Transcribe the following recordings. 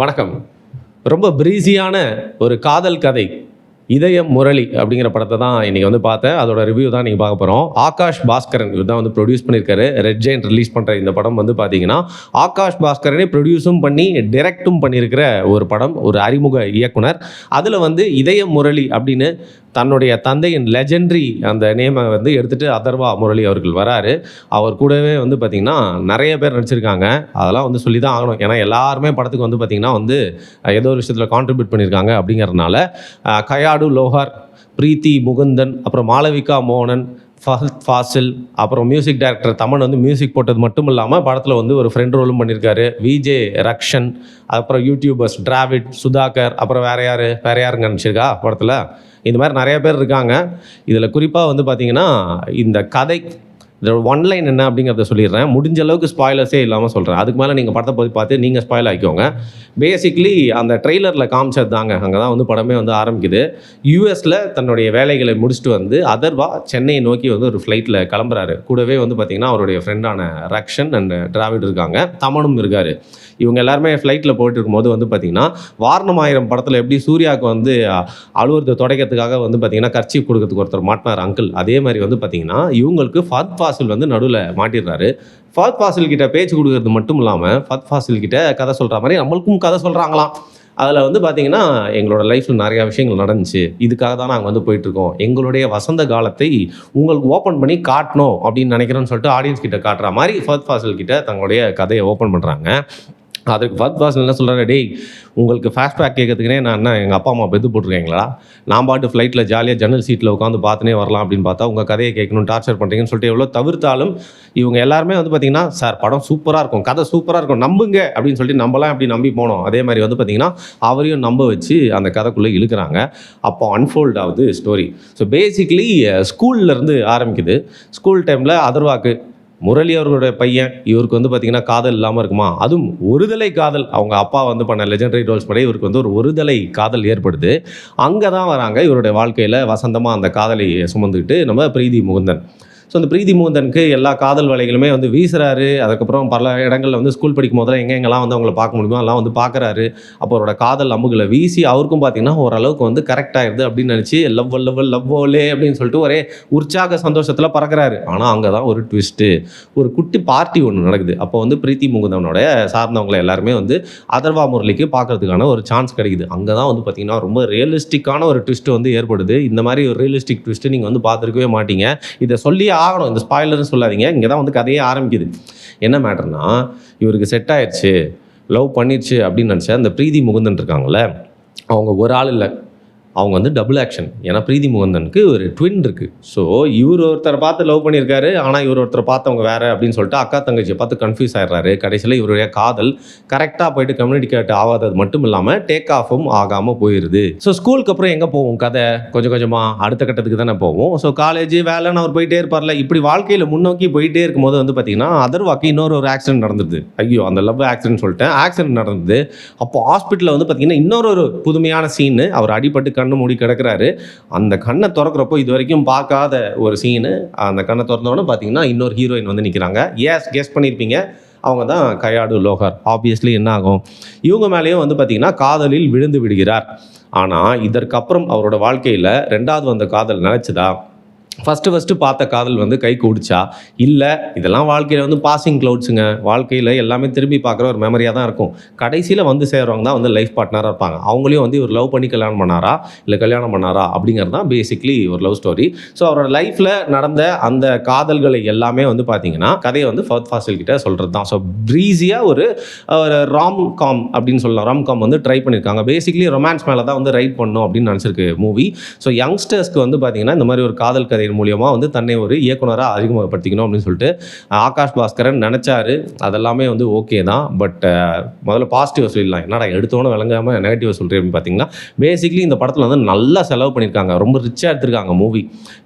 வணக்கம். ரொம்ப பிரீஸியான ஒரு காதல் கதை இதயம் முரளி அப்படிங்கிற படத்தை தான் இன்றைக்கி வந்து பார்த்தேன். அதோட ரிவ்யூ தான் நீங்கள் பார்க்க போகிறோம். ஆகாஷ் பாஸ்கரன் இவர் தான் வந்து ப்ரொடியூஸ் பண்ணியிருக்காரு. ரெட் ஜெயண்ட் ரிலீஸ் பண்ணுற இந்த படம் வந்து பார்த்தீங்கன்னா ஆகாஷ் பாஸ்கரனே ப்ரொடியூஸும் பண்ணி டைரக்டும் பண்ணியிருக்கிற ஒரு படம். ஒரு அறிமுக இயக்குனர். அதில் வந்து இதயம் முரளி அப்படின்னு தன்னுடைய தந்தையின் லெஜெண்டரி அந்த நேமை வந்து எடுத்துகிட்டு அதர்வா முரளி அவர்கள் வராரு. அவர் கூடவே வந்து பார்த்திங்கன்னா நிறைய பேர் நடிச்சிருக்காங்க. அதெல்லாம் வந்து சொல்லி தான் ஆகணும். ஏன்னா எல்லாருமே படத்துக்கு வந்து பார்த்திங்கன்னா வந்து ஏதோ ஒரு விஷயத்தில் கான்ட்ரிபியூட் பண்ணியிருக்காங்க. அப்படிங்கிறதுனால கயாடு லோஹார், பிரீத்தி முகுந்தன், அப்புறம் மாளவிகா மோகனன், ஃபஹத் ஃபாசில், அப்புறம் மியூசிக் டைரக்டர் தமன் வந்து மியூசிக் போட்டது மட்டும் இல்லாமல் படத்தில் வந்து ஒரு ஃப்ரெண்ட் ரோலும் பண்ணியிருக்காரு. விஜே ரக்ஷன், அப்புறம் யூடியூபர்ஸ் டிராவிட், சுதாகர், அப்புறம் வேறு யாருங்க நடிச்சிருக்கா படத்தில். இந்த மாதிரி நிறைய பேர் இருக்காங்க. இதில் குறிப்பாக வந்து பார்த்திங்கன்னா இந்த கதை இதோட ஒன்லைன் என்ன அப்படிங்கிறத சொல்லிடுறேன். முடிஞ்ச அளவுக்கு ஸ்பாய்லர்ஸே இல்லாமல் சொல்கிறேன். அதுக்கு மேலே நீங்கள் படத்தை போய் பார்த்து நீங்கள் ஸ்பாயில் ஆகிக்கோங்க. பேசிக்லி அந்த ட்ரெய்லரில் காமிச்சது தாங்க. அங்கே தான் வந்து படமே வந்து ஆரம்பிக்குது. யூஎஸில் தன்னுடைய வேலைகளை முடிச்சுட்டு வந்து அதர்வா சென்னையை நோக்கி வந்து ஒரு ஃப்ளைட்டில் கிளம்புறாரு. கூடவே வந்து பார்த்திங்கன்னா அவருடைய ஃப்ரெண்டான ரக்ஷன் அண்ட் டிராவிட் இருக்காங்க. தமனும் இருக்கார். இவங்க எல்லாருமே ஃப்ளைட்டில் போயிட்டு இருக்கும்போது வந்து பார்த்திங்கன்னா வாரணமாயிரம் படத்தில் எப்படி சூர்யாவுக்கு வந்து அலுவலகத்தை துடைக்கிறதுக்காக வந்து பார்த்திங்கன்னா கர்ச்சீஃப் கொடுக்கறதுக்கு ஒருத்தர் மாட்டினார் அங்கிள். அதே மாதிரி வந்து பார்த்திங்கன்னா இவங்களுக்கு ஃபஹத் ஃபாசில் வந்து நடுவில் மாட்டிடுறாரு. ஃபஹத் ஃபாசில் கிட்ட பேச்சு கொடுக்கறது மட்டும் இல்லாமல் ஃபஹத் ஃபாசில் கிட்ட கதை சொல்கிற மாதிரி நம்மளுக்கும் கதை சொல்கிறாங்களாம். அதில் வந்து பார்த்திங்கன்னா எங்களோட லைஃப்பில் நிறையா விஷயங்கள் நடந்துச்சு, இதுக்காக தான் நாங்கள் வந்து போயிட்டுருக்கோம், எங்களுடைய வசந்த காலத்தை உங்களுக்கு ஓப்பன் பண்ணி காட்டணும் அப்படின்னு நினைக்கிறேன்னு சொல்லிட்டு ஆடியன்ஸ் கிட்ட காட்டுற மாதிரி ஃபஹத் ஃபாசில் கிட்ட தங்களுடைய கதையை ஓப்பன் பண்ணுறாங்க. அதுக்கு ஃபஹத் ஃபாசில் என்ன சொல்கிறாரு, டேய் உங்களுக்கு ஃபாஸ்ட்பேக் கேட்கறதுக்குனே நான் என்ன எங்கள் அப்பா அம்மா பெத்து போட்டிருக்கீங்களா, நான் பாட்டு ஃப்ளைட்டில் ஜாலியாக ஜன்னல் சீட்டில் உட்காந்து பார்த்துனே வரலாம் அப்படின்னு பார்த்தா உங்கள் கதையை கேட்கணும் டார்ச்சர் பண்ணுறீங்கன்னு சொல்லிட்டு எவ்வளோ தவிர்த்தாலும் இவங்க எல்லாருமே வந்து பார்த்திங்கன்னா சார் படம் சூப்பராக இருக்கும், கதை சூப்பராக இருக்கும், நம்புங்க அப்படின்னு சொல்லிட்டு நம்மளாம் எப்படி நம்பி போனோம் அதே மாதிரி வந்து பார்த்திங்கன்னா அவரையும் நம்ப வச்சு அந்த கதைக்குள்ளே இழுக்கிறாங்க. அப்போ அன்ஃபோல்ட் ஆகுது ஸ்டோரி. ஸோ பேசிக்லி ஸ்கூல்லேருந்து ஆரம்பிக்குது. ஸ்கூல் டைமில் அதர்வாக்கு முரளி அவர்களுடைய பையன் இவருக்கு வந்து பார்த்திங்கன்னா காதல் இல்லாமல் இருக்குமா, அதுவும் ஒருதலை காதல். அவங்க அப்பா வந்து பண்ண லெஜெண்டரி ரோல்ஸ் படி இவருக்கு வந்து ஒரு ஒருதலை காதல் ஏற்படுது. அங்கே தான் வராங்க இவருடைய வாழ்க்கையில் வசந்தமாக அந்த காதலை சுமந்துக்கிட்டு நம்ம பிரீத்தி முகுந்தன். ஸோ அந்த பிரீத்தி முகுந்தனுக்கு எல்லா காதல் வேலைகளுமே வந்து வீசுறாரு. அதுக்கப்புறம் பல இடங்களில் வந்து ஸ்கூல் படிக்கும் போதில் எங்கெங்கெல்லாம் வந்து அவங்கள பார்க்க முடியுமோ எல்லாம் வந்து பார்க்குறாரு. அப்போ அவரோட காதல் அம்புகளை வீசி அவருக்கும் பார்த்திங்கன்னா ஓரளவுக்கு வந்து கரெக்ட் ஆகிடுது அப்படின்னு நினச்சி லவ்வோலே அப்படின்னு சொல்லிட்டு ஒரே உற்சாக சந்தோஷத்தில் பறக்கிறாரு. ஆனால் அங்கே தான் ஒரு ட்விஸ்ட்டு, ஒரு குட்டி பார்ட்டி ஒன்று நடக்குது. அப்போ வந்து பிரீத்தி முகுந்தனோட சார்ந்தவங்களை எல்லாருமே வந்து அதர்வா முரளிக்கு பார்க்கறதுக்கான ஒரு சான்ஸ் கிடைக்குது. அங்கே தான் வந்து பார்த்திங்கன்னா ரொம்ப ரியலிஸ்டிக்கான ஒரு ட்விஸ்ட்டு வந்து ஏற்படுது. இந்த மாதிரி ஒரு ரியலிஸ்டிக் ட்விஸ்ட்டு நீங்கள் வந்து பார்த்துருக்கவே மாட்டீங்க. இதை சொல்லி ஆகணும், இந்த ஸ்பாய்லர்னு சொல்லாதீங்க. இங்கே தான் வந்து கதையே ஆரம்பிக்குது. என்ன மேட்டர்னா இவருக்கு செட் ஆயிடுச்சு, லவ் பண்ணிடுச்சு அப்படின்னு நினச்சா இந்த பிரீத்தி முகுந்தன் இருக்காங்கல்ல, அவங்க ஒரு ஆள் இல்லை, அவங்க வந்து டபுள் ஆக்ஷன். ஏன்னா பிரீத்தி முகுந்தனுக்கு ஒரு ட்வின் இருக்குது. ஸோ இவர் ஒருத்தரை பார்த்து லவ் பண்ணியிருக்காரு, ஆனால் இவர் ஒருத்தரை பார்த்தவங்க வேறு அப்படின்னு சொல்லிட்டு அக்கா தங்கச்சியை பார்த்து கன்ஃபியூஸ் ஆகிடுறாரு. கடைசியில் இவருடைய காதல் கரெக்டாக போயிட்டு கம்யூனிகேட் ஆகாதது மட்டும் இல்லாமல் டேக் ஆஃபும் ஆகாமல் போயிடுது. ஸோ ஸ்கூலுக்கு அப்புறம் எங்கே போவோம் கதை, கொஞ்சம் கொஞ்சமாக அடுத்த கட்டத்துக்கு தானே போவோம். ஸோ காலேஜ் வேலைன்னு அவர் போயிட்டே இருப்பார்ல. இப்படி வாழ்க்கையில் முன்னோக்கி போயிட்டே இருக்கும்போது வந்து பார்த்திங்கன்னா அதர்வாக்கு இன்னொரு ஆக்சிடென்ட் நடந்தது. ஐயோ அந்த லவ் ஆக்சிடென்ட் சொல்லிட்டேன், ஆக்சிடென்ட் நடந்தது. அப்போ ஹாஸ்பிட்டலில் வந்து பார்த்திங்கன்னா இன்னொரு புதுமையான சீனு, அவர் அடிபட்டு கண்ணு மூடி கிடக்கிறாரு. அந்த கண்ணை திறக்கிறப்போ இது வரைக்கும் பார்க்காத ஒரு சீனு. அந்த கண்ணை திறந்தோன்னு பார்த்தீங்கன்னா இன்னொரு ஹீரோயின் வந்து நிற்கிறாங்க. கெஸ் பண்ணியிருப்பீங்க, அவங்க தான் கயாடு லோஹார். ஆப்வியஸ்லி என்ன ஆகும், இவங்க மேலேயும் வந்து பார்த்திங்கன்னா காதலில் விழுந்து விடுகிறார். ஆனால் இதற்கப்புறம் அவரோட வாழ்க்கையில் ரெண்டாவது வந்த காதல் நினச்சிதா, ஃபஸ்ட்டு பார்த்த காதல் வந்து கை கூடிச்சா, இல்லை இதெல்லாம் வாழ்க்கையில் வந்து பாசிங் க்ளவுட்ஸுங்க. வாழ்க்கையில் எல்லாமே திரும்பி பார்க்குற ஒரு மெமரியாக தான் இருக்கும். கடைசியில் வந்து சேர்றவங்க தான் வந்து லைஃப் பார்ட்னராக இருப்பாங்க. அவங்களையும் வந்து இவர் லவ் பண்ணி கல்யாணம் பண்ணாரா இல்லை கல்யாணம் பண்ணாரா அப்படிங்கிறது தான் பேசிக்லி ஒரு லவ் ஸ்டோரி. ஸோ அவரோட லைஃப்பில் நடந்த அந்த காதல்களை எல்லாமே வந்து பார்த்திங்கன்னா கதையை வந்து ஃபஹத் ஃபாசில் கிட்ட சொல்கிறது தான். ஸோ ப்ரீஸியாக ஒரு ராம் காம் அப்படின்னு சொல்லலாம். ராம் காம் வந்து ட்ரை பண்ணியிருக்காங்க. பேசிக்லி ரொமான்ஸ் மேலே தான் வந்து ரைட் பண்ணணும் அப்படின்னு நினச்சிருக்கு மூவி. ஸோ யங்ஸ்டர்ஸ்க்கு வந்து பார்த்திங்கன்னா இந்த மாதிரி ஒரு காதல் கதை மூலியமாக வந்து தன்னை ஒரு இயக்குனராக அறிமுகப்படுத்திக்கணும் அப்படின்னு சொல்லிட்டு ஆகாஷ் பாஸ்கரன் நினச்சாரு. அதெல்லாமே வந்து ஓகே தான். பட் முதல்ல பாசிட்டிவாக சொல்லிடலாம். என்னடா எடுத்தோன்னு விளங்காமல் நெகட்டிவாக சொல்கிறேன் அப்படின்னு பார்த்தீங்கன்னா பேசிக்லி இந்த படத்தில் வந்து நல்லா செலவு பண்ணியிருக்காங்க. ரொம்ப ரிச்சாக எடுத்திருக்காங்க மூவி.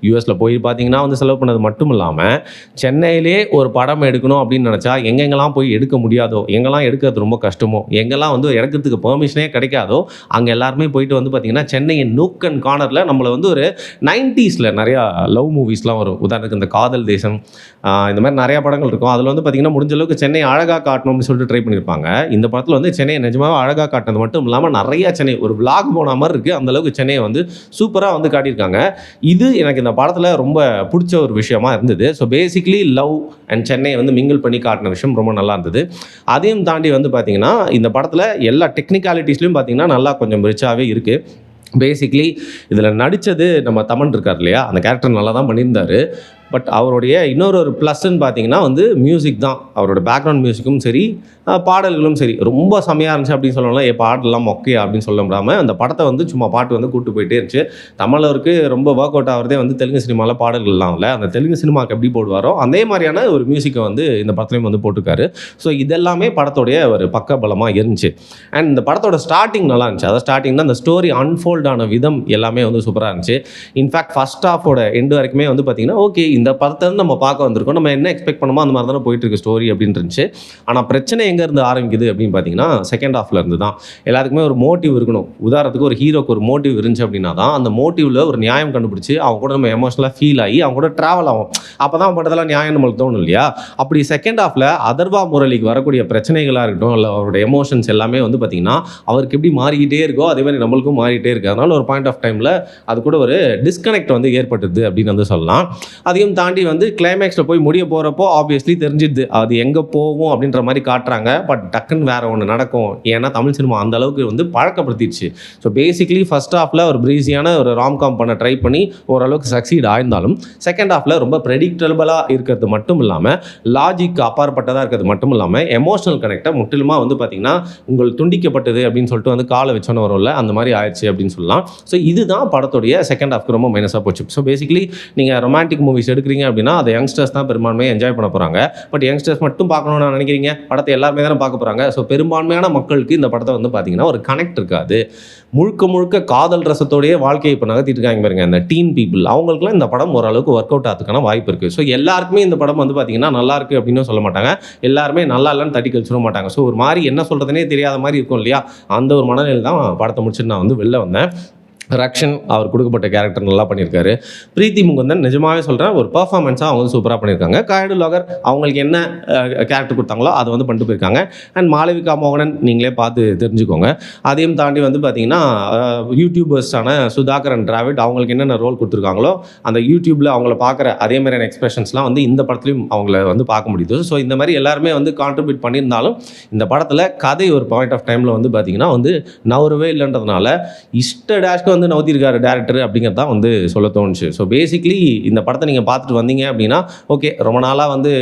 யூஎஸில் போய் பார்த்தீங்கன்னா வந்து செலவு பண்ணது மட்டும் இல்லாமல் சென்னையிலே ஒரு படம் எடுக்கணும் அப்படின்னு நினச்சா எங்கெங்கெல்லாம் போய் எடுக்க முடியாதோ, எங்கெல்லாம் எடுக்கிறது ரொம்ப கஷ்டமோ, எங்கெல்லாம் வந்து எடுக்கிறதுக்கு பெர்மிஷனே கிடைக்காதோ அங்கே எல்லாருமே போயிட்டு வந்து பார்த்திங்கன்னா சென்னையின் நூக் அண்ட் கார்னரில் நம்மளை வந்து ஒரு 90s நிறையா லவ் மூவிஸ்லாம் வரும். உதாரணத்துக்கு இந்த காதல் தேசம், இந்த மாதிரி நிறையா படங்கள் இருக்கும். அதில் வந்து பார்த்திங்கன்னா முடிஞ்ச அளவுக்கு சென்னை அழகாக காட்டணும்னு சொல்லிட்டு ட்ரை பண்ணியிருப்பாங்க. இந்த படத்தில் வந்து சென்னையை நிஜமாவே அழகாக காட்டினது மட்டும் இல்லாமல் நிறையா சென்னை ஒரு விளாக் போன மாதிரி இருக்குது. அந்தளவுக்கு சென்னையை வந்து சூப்பராக வந்து காட்டியிருக்காங்க. இது எனக்கு இந்த படத்தில் ரொம்ப பிடிச்ச ஒரு விஷயமா இருந்தது. ஸோ பேசிக்லி லவ் அண்ட் சென்னையை வந்து மிங்கிள் பண்ணி காட்டின விஷயம் ரொம்ப நல்லா இருந்தது. அதையும் தாண்டி வந்து பார்த்திங்கன்னா இந்த படத்தில் எல்லா டெக்னிக்காலிட்டிஸ்லையும் பார்த்திங்கன்னா நல்லா கொஞ்சம் ரிச்சாகவே இருக்குது. பேசிக்லி இதில் நடித்தது நம்ம தமன் இருக்கார் இல்லையா, அந்த கேரக்டர் நல்லா தான் பண்ணியிருந்தார். பட் அவருடைய இன்னொரு ப்ளஸ்ன்னு பார்த்தீங்கன்னா வந்து மியூசிக் தான். அவரோட பேக்ரவுண்ட் மியூசிக்கும் சரி, பாடல்களும் சரி ரொம்ப செம்மையாக இருந்துச்சு அப்படின்னு சொல்லலாம். பாடலாம் மொக்கையா அப்படின்னு சொல்ல முடியாமல் அந்த படத்தை வந்து சும்மா பாட்டு வந்து கூட்டு போயிட்டே இருந்துச்சு. தமிழருக்கு ரொம்ப ஒர்க் அவுட் ஆகிறதே வந்து தெலுங்கு சினிமாவில் பாடல்கள்லாம் இல்லை, அந்த தெலுங்கு சினிமாவுக்கு எப்படி போடுவாரோ அதே மாதிரியான ஒரு மியூசிக்கை வந்து இந்த படத்துலையும் வந்து போட்டிருக்காரு. ஸோ இதெல்லாமே படத்தோடைய ஒரு பக்க பலமாக இருந்துச்சு. அண்ட் இந்த படத்தோட ஸ்டார்டிங் நல்லா இருந்துச்சு. அதாவது ஸ்டார்டிங் தான் அந்த ஸ்டோரி அன்ஃபோல்ட் ஆன விதம் எல்லாமே வந்து சூப்பராக இருந்துச்சு. இன்ஃபேக்ட் ஃபர்ஸ்ட் ஹாஃபோட எண்டு வரைக்குமே வந்து பார்த்திங்கன்னா ஓகே இந்த படத்தை நம்ம பார்க்க வந்திருக்கோம், நம்ம என்ன எக்ஸ்பெக்ட் பண்ணுமோ அந்த மாதிரி தானே போயிட்டு இருக்கு ஸ்டோரி அப்படின்னு இருந்துச்சு. ஆனால் பிரச்சனை எங்கேருந்து ஆரம்பிக்குது அப்படின்னு பார்த்தீங்கன்னா செகண்ட் ஹாஃப்ல இருந்து தான். எல்லாத்துக்குமே ஒரு மோட்டிவ் இருக்கணும். உதாரணத்துக்கு ஒரு ஹீரோக்கு ஒரு மோட்டிவ் இருந்துச்சு அப்படின்னா தான் அந்த மோட்டிவ்ல ஒரு நியாயம் கண்டுபிடிச்சி அவங்க கூட நம்ம எமோஷனலாக ஃபீல் ஆகி அவங்க கூட ட்ராவல் ஆகும். அப்போ தான் படத்தெல்லாம் நியாயம் நம்மளுக்கு தோணும் இல்லையா. அப்படி செகண்ட் ஹாஃப்ல அதர்வா முரளிக்கு வரக்கூடிய பிரச்சனைகளாக இருக்கட்டும், இல்லை அவரோட எமோஷன்ஸ் எல்லாமே வந்து பார்த்தீங்கன்னா அவருக்கு எப்படி மாறிக்கிட்டே இருக்கோ அதே மாதிரி நம்மளுக்கும் மாறிக்கிட்டே இருக்கு. அதனால ஒரு பாயிண்ட் ஆஃப் டைமில் அது கூட ஒரு டிஸ்கனெக்ட் வந்து ஏற்பட்டுது அப்படின்னு வந்து சொல்லலாம். அதையும் தாண்டி வந்து கிளைமேக்ஸில் போய் முடிய போகிறப்போ ஆப்வியஸ்லி தெரிஞ்சிடுது அது எங்கே போகும் அப்படின்ற மாதிரி காட்டுறாங்க. பட் டக்குன்னு வேறு ஒன்று நடக்கும். ஏன்னா தமிழ் சினிமா அந்த அளவுக்கு வந்து பழக்கப்படுத்திடுச்சு. ஸோ பேசிக்லி ஃபர்ஸ்ட் ஹாஃபில் ஒரு ப்ரீஸியான ஒரு ராம்காம் பண்ண ட்ரை பண்ணி ஓரளவுக்கு சக்சீட் ஆயிருந்தாலும் செகண்ட் ஹாஃபில் ரொம்ப ப்ரெடிக்டபிளாக இருக்கிறது மட்டும் இல்லாமல் லாஜிக் அப்பாற்பட்டதாக இருக்கிறது மட்டும் இல்லாமல் எமோஷனல் கனெக்டை முற்றிலுமாக வந்து பார்த்திங்கன்னா உங்கள் துண்டிக்கப்பட்டது அப்படின்னு சொல்லிட்டு வந்து காலை வச்சோன்னு வரும்ல அந்த மாதிரி ஆயிடுச்சு அப்படின்னு சொல்லலாம். ஸோ இதுதான் படத்துடைய செகண்ட் ஹாஃப்க்கு ரொம்ப மைனஸாக போச்சு. ஸோ பேசிக்லி நீங்கள் ரொமான்டிக் மூவிஸ் எடுக்கிறீங்க அப்படின்னா அதை யங்ஸ்டர்ஸ் தான் பெரும்பான்மையாக என்ஜாய் பண்ண போகிறாங்க. பட் யங்ஸ்டர்ஸ் மட்டும் பார்க்கணும்னு நினைக்கிறீங்க, படத்தை எல்லாருமே தானே பார்க்க போகிறாங்க. ஸோ பெரும்பான்மையான மக்களுக்கு இந்த படத்தை வந்து பார்த்தீங்கன்னா ஒரு கனெக்ட் இருக்காது. முழுக்க முழுக்க காதல் ரசத்தோடைய வாழ்க்கையை இப்போ நகர்த்திட்டு இருக்காங்க பாருங்க இந்த டீன் பீப்புள், அவங்களுக்குலாம் இந்த படம் ஓரளவுக்கு ஒர்க் அவுட் ஆகிறதுக்கான வாய்ப்பு இருக்குது. ஸோ எல்லாருக்குமே இந்த படம் வந்து பார்த்தீங்கன்னா நல்லா இருக்குது அப்படின்னு சொல்ல மாட்டாங்க, எல்லாருமே நல்லா இல்லைன்னு தட்டி கழிச்சிட மாட்டாங்க. ஸோ ஒரு மாதிரி என்ன சொல்கிறதுனே தெரியாத மாதிரி இருக்கும் இல்லையா, அந்த ஒரு மனநிலை தான் படத்தை முடிச்சுட்டு நான் வந்து வெளில வந்தேன். ரக்ஷன் அவர் கொடுக்கப்பட்ட கேரக்டர் நல்லா பண்ணியிருக்காரு. பிரீத்தி முகுந்தன் நிஜமாகவே சொல்கிறேன் ஒரு பர்ஃபார்மன்ஸாக அவங்க வந்து சூப்பராக பண்ணியிருக்காங்க. காயடு லாகர் அவங்களுக்கு என்ன கேரக்டர் கொடுத்தாங்களோ அதை வந்து பண்ணிட்டு போயிருக்காங்க. அண்ட் மாளவிகா மோகனன் நீங்களே பார்த்து தெரிஞ்சுக்கோங்க. அதையும் தாண்டி வந்து பார்த்தீங்கன்னா யூடியூபர்ஸான சுதாகர் அண்ட் டிராவிட் அவங்களுக்கு என்னென்ன ரோல் கொடுத்துருக்காங்களோ அந்த யூடியூப்பில் அவங்கள பார்க்குற அதே மாதிரியான எக்ஸ்பிரஷன்ஸ்லாம் வந்து இந்த படத்துலையும் அவங்கள வந்து பார்க்க முடியுது. ஸோ இந்த மாதிரி எல்லாருமே வந்து கான்ட்ரிபியூட் பண்ணியிருந்தாலும் இந்த படத்தில் கதை ஒரு பாயிண்ட் ஆஃப் டைமில் வந்து பார்த்தீங்கன்னா வந்து நவரவே இல்லைன்றதுனால இஷ்ட டேஷ்க்கு வந்து நவுத்திருக்காரு டேரக்டர் அப்படிங்கிறது தான் வந்து சொல்ல தோணுச்சு. ஸோ பேசிக்லி இந்த படத்தை நீங்கள் பார்த்துட்டு வந்தீங்க அப்படின்னா ஓகே ரொம்ப நாளாக வந்து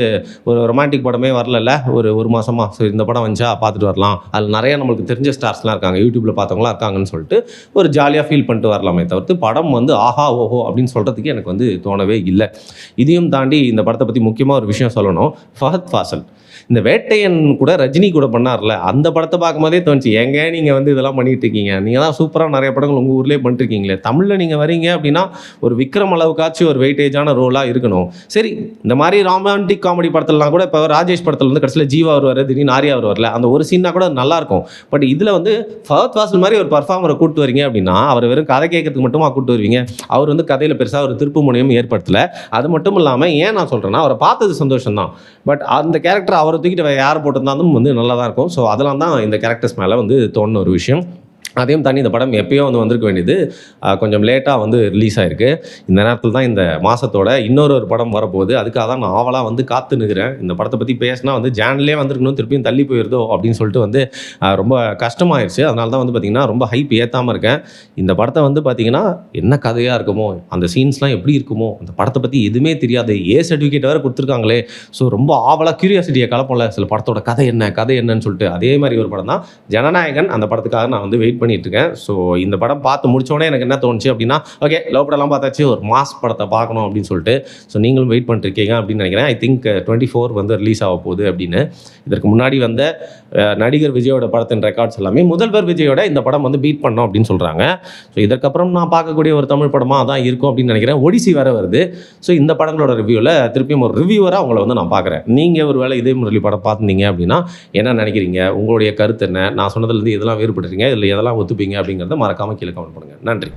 ஒரு ரொமான்டிக் படமே வரல ஒரு மாதமாக, ஸோ இந்த படம் வந்துச்சா பார்த்துட்டு வரலாம், அதில் நிறைய நம்மளுக்கு தெரிஞ்ச ஸ்டார்ஸ்லாம் இருக்காங்க, யூடியூப்பில் பார்த்தவங்களாம் இருக்காங்கன்னு சொல்லிட்டு ஒரு ஜாலியாக ஃபீல் பண்ணிட்டு வரலாமே தவிர்த்து படம் வந்து ஆஹா ஓஹோ அப்படின்னு சொல்கிறதுக்கு எனக்கு வந்து தோணவே இல்லை. இதையும் தாண்டி இந்த படத்தை பற்றி முக்கியமாக ஒரு விஷயம் சொல்லணும். ஃபஹத் ஃபாசில் இந்த வேட்டையன் கூட ரஜினி கூட பண்ணார்ல அந்த படத்தை பார்க்கும்போதே தோணுச்சு ஏங்க நீங்கள் வந்து இதெல்லாம் பண்ணிட்டு இருக்கீங்க, நீங்கள் தான் சூப்பராக நிறைய படங்கள் உங்கள் ஊர்லேயே பண்ணிருக்கீங்களே, தமிழில் நீங்கள் வரீங்க அப்படின்னா ஒரு விக்ரம் அளவுக்காச்சும் ஒரு வெயிட்டேஜான ரோலாக இருக்கணும். சரி இந்த மாதிரி ரொமான்டிக் காமெடி படத்துலலாம் கூட இப்போ ராஜேஷ் படத்தில் வந்து கடைசியில் ஜீவா வருவார், திடீர்னு ஆரியா வருவார்ல, அந்த ஒரு சீனாக கூட நல்லாயிருக்கும். பட் இதில் வந்து ஃபஹத் ஃபாசில் மாதிரி ஒரு பர்ஃபார்மரை கூப்பிட்டு வரீங்க அப்படின்னா அவர் வெறும் கதை கேட்கறதுக்கு மட்டுமா கூப்பிட்டு வருவீங்க, அவர் வந்து கதையில் பெருசாக ஒரு திருப்பு முனையும் ஏற்படுத்தலை. அது மட்டும் இல்லாமல் ஏன் நான் சொல்கிறேன்னா அவரை பார்த்தது சந்தோஷம் தான், பட் அந்த கேரக்டர் அவரை தூக்கிட்டு யார் போட்டிருந்தாலும் வந்து நல்லா தான் இருக்கும். ஸோ அதெல்லாம் தான் இந்த கேரக்டர்ஸ் மேலே வந்து தோணுன ஒரு விஷயம். அதையும் தாண்டி இந்த படம் எப்பயோ வந்து வந்திருக்க வேண்டியது கொஞ்சம் லேட்டாக வந்து ரிலீஸ் ஆகிருக்கு. இந்த நேரத்தில் தான் இந்த மாதத்தோட இன்னொரு படம் வரப்போகுது. அதுக்காக தான் நான் ஆவலாக வந்து காத்து நிற்கிறேன். இந்த படத்தை பற்றி பேசினா வந்து ஜான்லேயே வந்திருக்கணும், திருப்பியும் தள்ளி போயிருதோ அப்படின்னு சொல்லிட்டு வந்து ரொம்ப கஷ்டமாயிருச்சு. அதனால தான் வந்து பார்த்திங்கன்னா ரொம்ப ஹைப் ஏற்றாமல் இருக்கேன். இந்த படத்தை வந்து பார்த்திங்கன்னா என்ன கதையாக இருக்குமோ, அந்த சீன்ஸ்லாம் எப்படி இருக்குமோ, அந்த படத்தை பற்றி எதுவுமே தெரியாது, சர்டிஃபிகேட் வேறு கொடுத்துருக்காங்களே, ஸோ ரொம்ப ஆவலாக க்யூரியாசிட்டியை கலப்போம்ல சில படத்தோட கதை என்னன்னு சொல்லிட்டு, அதே மாதிரி ஒரு படம் தான் ஜனநாயகன். அந்த படத்துக்காக நான் வந்து வெயிட் பண்ணிட்டு இருக்கேன். ஸோ இந்த படம் பார்த்து முடிச்சோடனே எனக்கு என்ன தோணுச்சு அப்படின்னா ஓகே லவ் படம்லாம் பார்த்தாச்சு, ஒரு மாஸ் படத்தை பார்க்கணும் அப்படின்னு சொல்லிட்டு ஸோ நீங்களும் வெயிட் பண்ணிருக்கீங்க அப்படின்னு நினைக்கிறேன். ஐ திங்க் 24 வந்து ரிலீஸ் ஆக போகுது அப்படின்னு. இதற்கு முன்னாடி வந்த நடிகர் விஜயோட படத்தின் ரெக்கார்ட்ஸ் எல்லாமே முதல்வர் விஜயோட இந்த படம் வந்து பீட் பண்ணோம் அப்படின்னு சொல்கிறாங்க. ஸோ இதற்கப்புறம் நான் பார்க்கக்கூடிய ஒரு தமிழ் படமாக தான் இருக்கும் அப்படின்னு நினைக்கிறேன். ஒடிசி வேறு வருது. ஸோ இந்த படங்களோட ரிவ்யூவில் திருப்பியும் ஒரு ரிவ்யூவராக அவங்கள வந்து நான் பார்க்குறேன். நீங்கள் ஒரு வேளை இதே முரளி படம் பார்த்துருந்தீங்க அப்படின்னா என்ன நினைக்கிறீங்க, உங்களுடைய கருத்து என்ன, நான் சொன்னதுலேருந்து எதெல்லாம் வேறுபட்டுறீங்க, இதில் எதெல்லாம் ஒத்துப்பீங்க அப்படிங்கிறத மறக்காமல் கீழே கமெண்ட் பண்ணுங்கள். நன்றி.